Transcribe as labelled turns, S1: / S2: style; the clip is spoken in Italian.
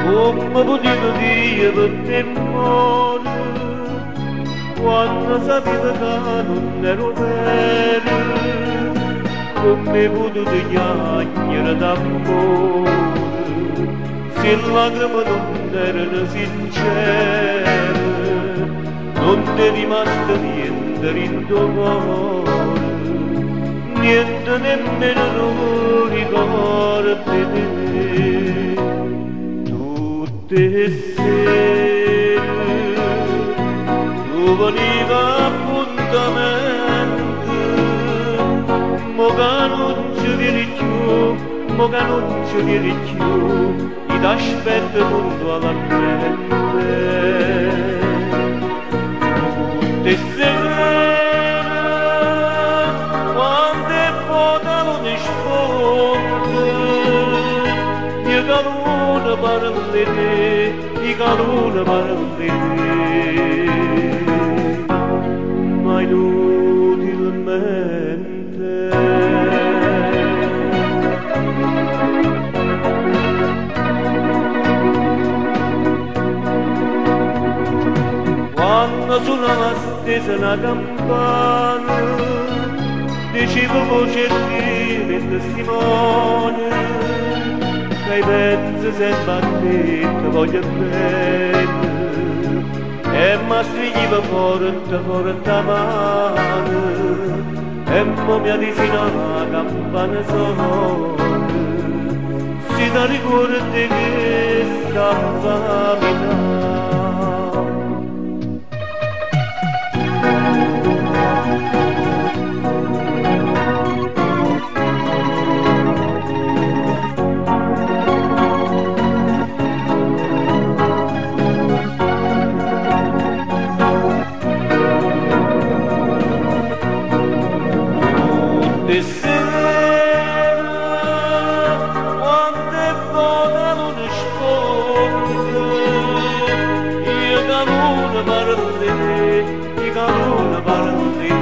S1: Come potevo dire per te muore quando sapevo che non ero vero, come potevo chiagliere d'amore se le lacrime non erano sincere, non ti è rimasto niente in tuo cuore, niente nemmeno un ricordo di te. Tutte sere tu venivi appuntamento, mo che non ci vieni più, mo che non ci vieni più, ti aspetto puntualmente. Tutte sere quando è poco ti sfonde, io calore parla di te, io calore parla di te, ma inutilmente. Quando suonava stesa una campana, dicevo voce di testimone, che i pezzi sempre a te ti voglio bene, e mi stringiva forte, forte a mano, e mo mi ha vicino la campana suona, si ti ricordi che stava camminando. Tutte sere quando è buona non sfonda, io calore parla di te, io calore parla di te.